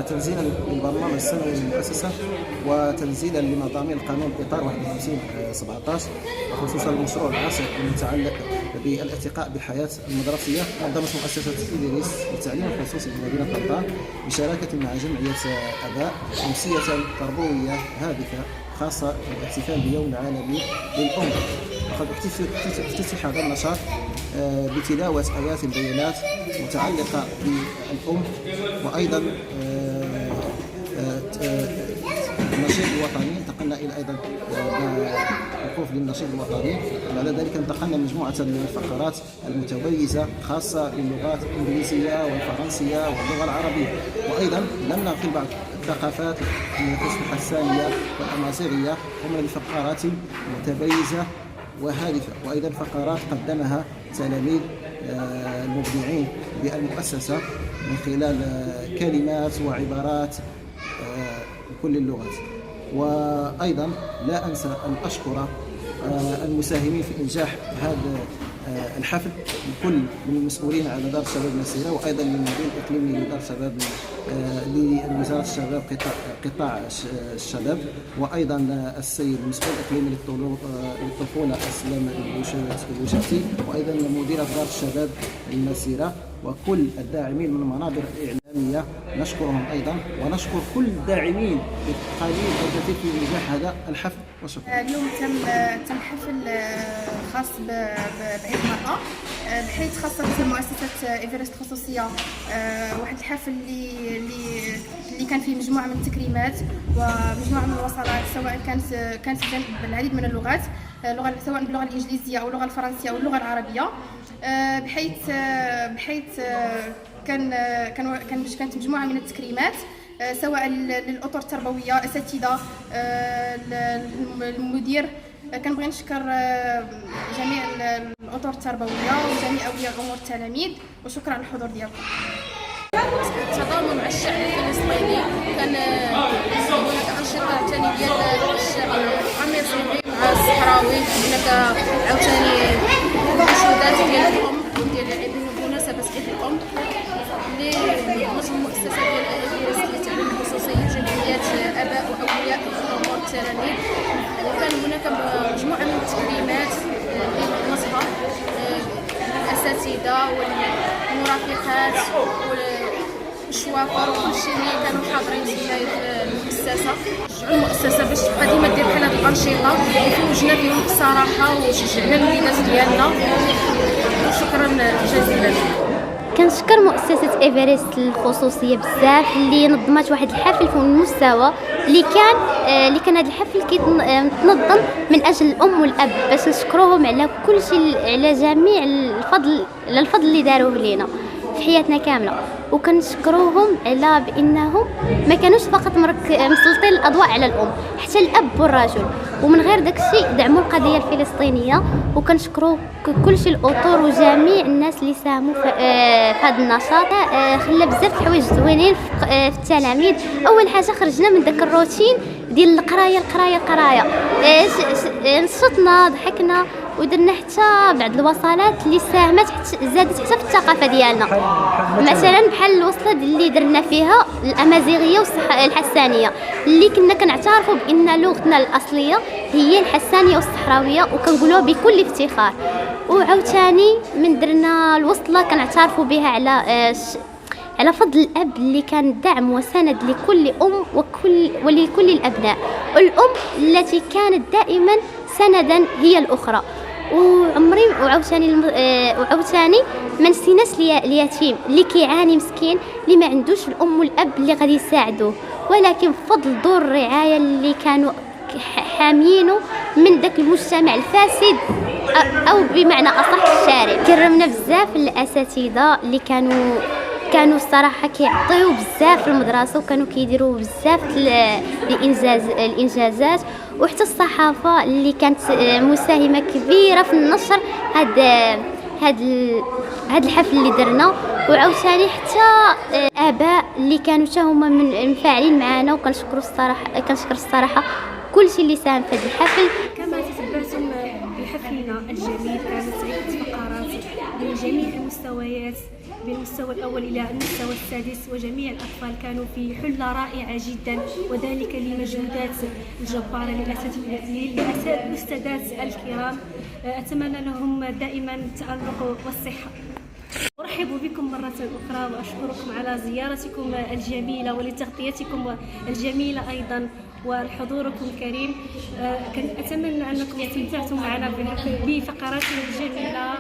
تنزيلا للبرنامج السنوي للمؤسسة وتنزيلا لمضامين القانون إطار 51/17 خصوصا المشروع العاشر المتعلق بالارتقاء بالحياة المدرسية. نظمت مؤسسة إدريس للتعليم الخصوصي بمدينة طنطا بشراكة مع جمعية آباء أمسية تربوية هادفة خاصة بالاحتفال باليوم العالمي للأم. وقد افتتح هذا النشاط بتلاوة آيات البيانات متعلقة بالأم، وأيضا النشيد الوطني. انتقلنا إلى أيضا وقوف للنشيد الوطني. بعد ذلك انتقلنا لمجموعة من الفقرات المتميزة خاصة باللغات الإنجليزية والفرنسية واللغة العربية، وأيضا لم نغفل بعض الثقافات مثل الحسانية والأمازيغية ومن الفقرات المتميزة وهادفة، وأيضا فقرات قدمها تلاميذ المبدعين بالمؤسسة من خلال كلمات وعبارات بكل اللغات. وأيضا لا أنسى أن أشكر المساهمين في إنجاح هذا الحفل، الكل من المسؤولين على دار الشباب المسيرة، وأيضا من المدير الإقليمي لدار الشباب لوزارة الشباب قطاع الشباب، وأيضا السيد المسؤول الإقليمي للطفولة أسلم البوشفتي، وأيضا مديرة دار الشباب المسيرة، وكل الداعمين من المنابر الإعلامية نشكرهم أيضا، ونشكر كل الداعمين بقليل أو كثير في نجاح هذا الحفل. وشكرا. اليوم تم حفل خاص بعيد المرأة، بحيث خصصت مؤسسة إيفرست خصوصية واحد الحفل اللي كان فيه مجموعة من التكريمات ومجموعة من الوصلات، سواء كانت بالعديد من اللغات، سواء باللغة الإنجليزية أو اللغة الفرنسية أو اللغة العربية، بحيث كانت مجموعة من التكريمات سواء للأطر التربوية، الأساتذة، المدير. كنبغي نشكر جميع الأطر التربوية وجميع أولياء الأمور التلاميذ، وشكرا على الحضور ديالكم. التضامن مع الشعب الفلسطيني، كان هناك أنشطة ثاني ديال الشعب الأمازيغي مع الصحراوي، هناك عاوتاني مناشدات ديال الأم ديال بمناسبة عيد الأم اللي نظم المؤسسة ديال إدريس للتعليم الخصوصي جمعيات آباء وأولياء الأمور التلاميذ. وكان هناك مجموعة من التكريمات اللي نصبها الأساتذة والمرافقات والشوافر وكل شيء اللي كانوا حاضرين في المؤسسة. شجعوا المؤسسة باش تبقى ديما دير بحال هاد الأنشطة، وفوجنا فيهم بصراحة وشجعنا الوليدات ديالنا، وشكرا جزيلا. كنشكر مؤسسة إيفرست الخصوصية بزاف اللي نظمت واحد الحفل في المستوى اللي كان هذا الحفل كيتنظم من اجل الام والاب، باش نشكروهم على كل شيء، على جميع الفضل اللي داروه لينا في حياتنا كامله. وكنشكروهم على بانهم ما كانوش فقط مسلطين الاضواء على الام، حتى الاب والرجل، ومن غير داك الشيء دعموا القضيه الفلسطينيه. وكنشكروا كل شيء الاطر وجميع الناس اللي ساهموا في هذا النشاط. خلى بزاف الحوايج زوينين في التلاميذ. اول حاجه خرجنا من داك الروتين ديال القرايه، نشطنا، ضحكنا، ودرنا حتى بعض الوصلات اللي ساهمت زادت حتى في الثقافه ديالنا، مثلا بحال الوصله اللي درنا فيها الامازيغيه والحسانيه، اللي كنا كنعترفوا بان لغتنا الاصليه هي الحسانيه والصحراويه وكنقولوها بكل افتخار. وعاوتاني من درنا الوصله كنعترفوا بها على فضل الاب اللي كان دعم وسند لكل ام ولكل الابناء، الام التي كانت دائما سندا هي الاخرى. وعاوتاني ما نسيناش اليتيم اللي كيعاني مسكين، اللي ما عندوش الام والاب اللي غادي يساعدوه، ولكن بفضل دور الرعايه اللي كانوا حامينه من داك المجتمع الفاسد او بمعنى اصح الشارع. كرمنا بزاف الاساتذه اللي كانوا الصراحه كيعطيو بزاف في المدرسه، وكانوا كيديروا بزاف الانجازات، وحتى الصحافة اللي كانت مساهمة كبيرة في النشر هاد الحفل اللي درنا، وعاوتاني حتى آباء اللي كانوا حتى هما منفعلين معنا، وكنشكر الصراحة كلشي اللي ساهم في هذا الحفل. كما تتبعتم بحفلنا الجميل، كانت عدة فقرات من جميع المستويات، من المستوى الأول إلى المستوى السادس، وجميع الأطفال كانوا في حلة رائعة جدا، وذلك لمجهودات الجبارة للأستاذات الكرام. أتمنى لهم دائما التألق والصحة. أرحب بكم مرة أخرى وأشكركم على زيارتكم الجميلة ولتغطيتكم الجميلة أيضا وحضوركم الكريم. أتمنى أنكم استمتعتم معنا بفقرات جميلة.